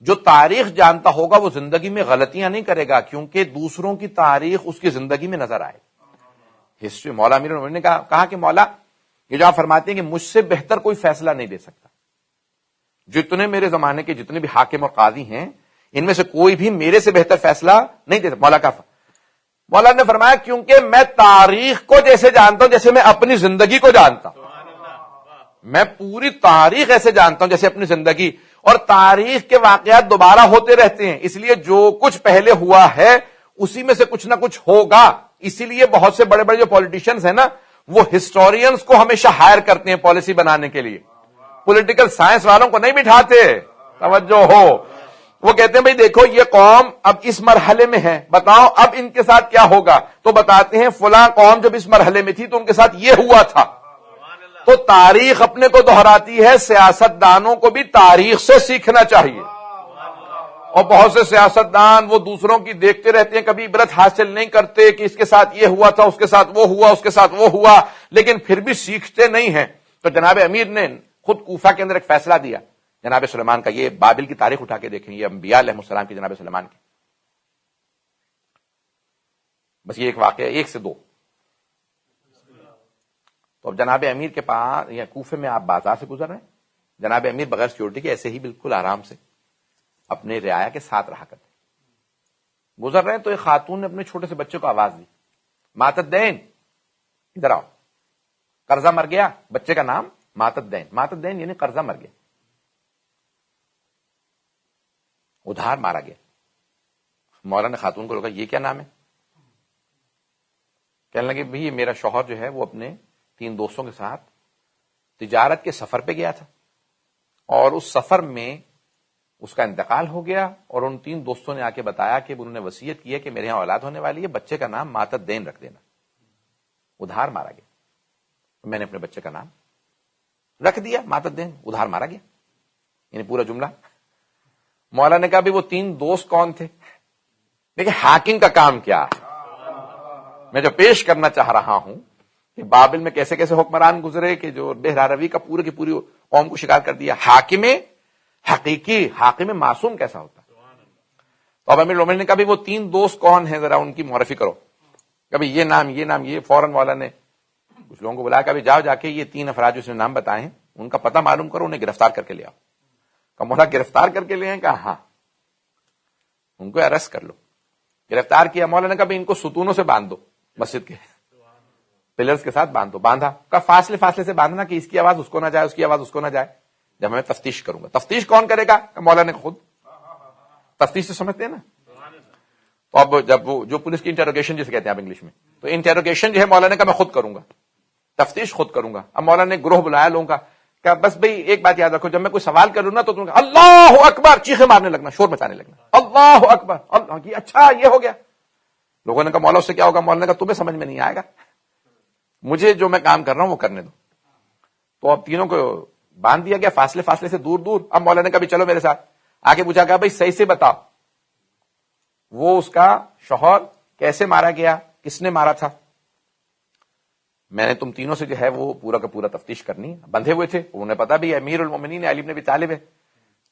جو تاریخ جانتا ہوگا وہ زندگی میں غلطیاں نہیں کرے گا، کیونکہ دوسروں کی تاریخ اس کی زندگی میں نظر آئے. ہسٹری مولا امیر المومنین نے کہا کہ مولا یہ جو آپ فرماتے ہیں کہ مجھ سے بہتر کوئی فیصلہ نہیں دے سکتا، جتنے میرے زمانے کے جتنے بھی حاکم اور قاضی ہیں ان میں سے کوئی بھی میرے سے بہتر فیصلہ نہیں دے سکتا. مولا نے فرمایا کیونکہ میں تاریخ کو جیسے جانتا ہوں جیسے میں اپنی زندگی کو جانتا ہوں، میں پوری تاریخ ایسے جانتا ہوں جیسے اپنی زندگی، اور تاریخ کے واقعات دوبارہ ہوتے رہتے ہیں، اس لیے جو کچھ پہلے ہوا ہے اسی میں سے کچھ نہ کچھ ہوگا. اسی لیے بہت سے بڑے بڑے جو پولیٹیشنز ہیں نا وہ ہسٹورینز کو ہمیشہ ہائر کرتے ہیں پالیسی بنانے کے لیے، پولیٹیکل سائنس والوں کو نہیں بٹھاتے. توجہ ہو، وہ کہتے ہیں بھئی دیکھو یہ قوم اب اس مرحلے میں ہے، بتاؤ اب ان کے ساتھ کیا ہوگا، تو بتاتے ہیں فلاں قوم جب اس مرحلے میں تھی تو ان کے ساتھ یہ ہوا تھا. تو تاریخ اپنے کو دہراتی ہے، سیاست دانوں کو بھی تاریخ سے سیکھنا چاہیے. اور بہت سے سیاست دان وہ دوسروں کی دیکھتے رہتے ہیں، کبھی عبرت حاصل نہیں کرتے کہ اس کے ساتھ یہ ہوا تھا، اس کے ساتھ وہ ہوا، اس کے ساتھ وہ ہوا، لیکن پھر بھی سیکھتے نہیں ہیں. تو جناب امیر نے خود کوفہ کے اندر ایک فیصلہ دیا جناب سلیمان کا. یہ بابل کی تاریخ اٹھا کے دیکھیں، یہ انبیاء علیہ السلام کی جناب سلیمان کی. بس یہ ایک واقعہ، ایک سے دو. تو اب جناب امیر کے پاس یا کوفے میں آپ بازار سے گزر رہے ہیں، جناب امیر بغیر سیکورٹی کے ایسے ہی بالکل آرام سے اپنے رعایا کے ساتھ رہا کرتے. گزر رہے ہیں تو ایک خاتون نے اپنے چھوٹے سے بچے کو آواز دی، ماتت دین ادھر آؤ. قرضہ مر گیا، بچے کا نام ماتت دین. ماتت دین یعنی قرضہ مر گیا، ادھار مارا گیا. مولا نے خاتون کو روکا، یہ کیا نام ہے؟ کہنے لگے بھئی میرا شوہر جو ہے وہ اپنے 3 دوستوں کے ساتھ تجارت کے سفر پہ گیا تھا، اور اس سفر میں اس کا انتقال ہو گیا، اور ان 3 دوستوں نے آ کے بتایا کہ انہوں نے وصیت کی ہے کہ میرے یہاں اولاد ہونے والی ہے، بچے کا نام ماتت دین رکھ دینا. ادھار مارا گیا. میں نے اپنے بچے کا نام رکھ دیا ماتت دین، ادھار مارا گیا، یعنی پورا جملہ. مولا نے کہا بھی وہ 3 دوست کون تھے؟ دیکھیں حاکم کا کام کیا ہے. میں جو پیش کرنا چاہ رہا ہوں کہ بابل میں کیسے کیسے حکمران گزرے کہ جو بہراروی کا پورے کی پوری قوم کو شکار کر دیا. حاکم حقیقی، حاکم معصوم کیسا ہوتا ہے. تو اب امیر المومنین نے کہا بھی وہ 3 دوست کون ہیں، ذرا ان کی معرفی کرو. کبھی یہ نام یہ نام یہ. فوراً والا نے کچھ لوگوں کو بلایا، کبھی جاؤ جا کے یہ 3 افراد جو اس نے نام بتائے ہیں ان کا پتہ معلوم کرو، انہیں گرفتار کر کے لے آؤ. کہ مولا گرفتار کر کے لے آئے؟ کہا ہاں. ان کو ارسٹ کر لو. گرفتار کیا. مولا نے کہا بھی ان کو ستونوں سے باندھ دو، مسجد کے پلرز کے ساتھ باندھ دو. باندھا. کا فاصلے فاصلے سے باندھنا کہ اس کی آواز اس کو نہ جائے، اس کی آواز اس کو نہ جائے. جب میں تفتیش کروں گا. تفتیش کون کرے گا؟ مولا نے خود. تفتیش سے سمجھتے ہیں نا. تو اب جب وہ جو پولیس کی انٹروگیشن جسے کہتے ہیں آپ انگلش میں، تو انٹروگیشن جو ہے مولا نے کہا میں خود کروں گا، تفتیش خود کروں گا. اب مولا نے گروہ بلایا لوگوں کا کہ بس بھئی ایک بات یاد رکھو، جب میں کوئی سوال کروں نا تو تم اللہ اکبر چیخیں مارنے لگنا، شور مچانے لگنا، اللہ اکبر اللہ. اچھا یہ ہو گیا. لوگوں نے کہا مولا اس سے کیا ہوگا؟ مولا نے کہا تمہیں سمجھ میں نہیں آئے گا، مجھے جو میں کام کر رہا ہوں وہ کرنے دو. تو اب تینوں کو باندھ دیا گیا فاصلے فاصلے سے دور دور. اب مولا نے کہا بھی چلو میرے ساتھ. آگے پوچھا گیا بھائی صحیح سے بتاؤ وہ اس کا شوہر کیسے مارا گیا، کس نے مارا تھا. میں نے تم تینوں سے جو ہے وہ پورا کا پورا تفتیش کرنی. بندھے ہوئے تھے، انہیں پتا بھی امیر المومنین علی بن ابی طالب ہے.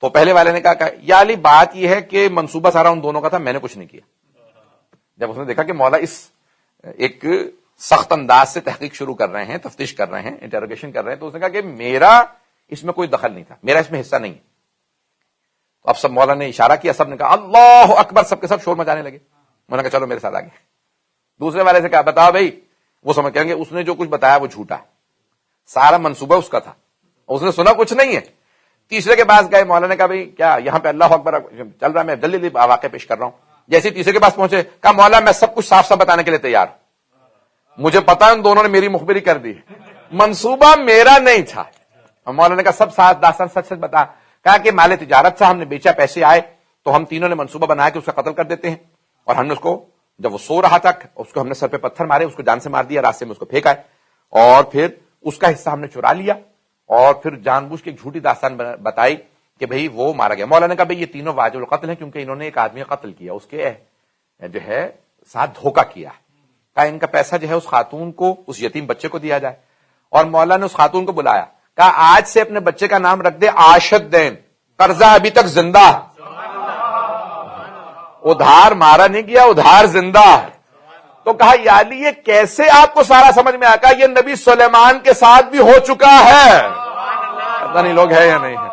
تو پہلے والے نے کہا یا علی بات یہ ہے کہ منصوبہ سارا ان دونوں کا تھا، میں نے کچھ نہیں کیا. جب اس نے دیکھا کہ مولا اس ایک سخت انداز سے تحقیق شروع کر رہے ہیں، تفتیش کر رہے ہیں، انٹروگیشن کر رہے ہیں، تو اس نے کہا کہ میرا اس میں کوئی دخل نہیں تھا، میرا اس میں حصہ نہیں ہے. تو اب سب مولا نے اشارہ کیا، سب نے کہا اللہ اکبر، سب کے سب شور مچانے لگے. مولا نے کہا چلو میرے ساتھ آگے. دوسرے والے سے کہا بتاؤ بھائی. وہ سمجھ کہیں گے اس نے جو کچھ بتایا وہ جھوٹا ہے، سارا منصوبہ اس کا تھا، اس نے سنا کچھ نہیں ہے. تیسرے کے پاس گئے. مولا نے کہا بھائی کیا یہاں پہ اللہ اکبر چل رہا ہے، میں جلدی جلدی واقعہ پیش کر رہا ہوں. جیسے تیسرے کے پاس پہنچے کہا مولا میں سب کچھ صاف صاف بتانے کے لیے تیار ہوں، مجھے پتا ان دونوں نے میری مخبری کر دی، منصوبہ میرا نہیں تھا. مولا نے کہا سب ساتھ داستان سچ سچ بتا. کہا کہ مال تجارت تھا، ہم نے بیچا، پیسے آئے تو ہم تینوں نے منصوبہ بنایا کہ اس کا قتل کر دیتے ہیں، اور ہم نے اس کو جب وہ سو رہا تھا اس کو ہم نے سر پہ پتھر مارے، اس کو جان سے مار دیا، راستے میں اس کو پھینکا، اور پھر اس کا حصہ ہم نے چرا لیا، اور پھر جان بوجھ کے ایک جھوٹی داستان بتائی کہ بھئی وہ مارا گیا. مولا نے کہا بھئی یہ تینوں واجب القتل ہیں کیونکہ انہوں نے ایک آدمی کا قتل کیا، اس کے جو ہے ساتھ دھوکہ کیا. کہا ان کا پیسہ جو ہے اس خاتون کو، اس یتیم بچے کو دیا جائے. اور مولا نے اس خاتون کو بلایا، کہا آج سے اپنے بچے کا نام رکھ دے عاشت دین، قرضہ ابھی تک زندہ. ادھار مارا نہیں گیا، ادھار زندہ ہے. تو کہا یا علی یہ کیسے آپ کو سارا سمجھ میں آ گیا؟ یہ نبی سلیمان کے ساتھ بھی ہو چکا ہے. پتہ نہیں لوگ ہے یا نہیں ہے.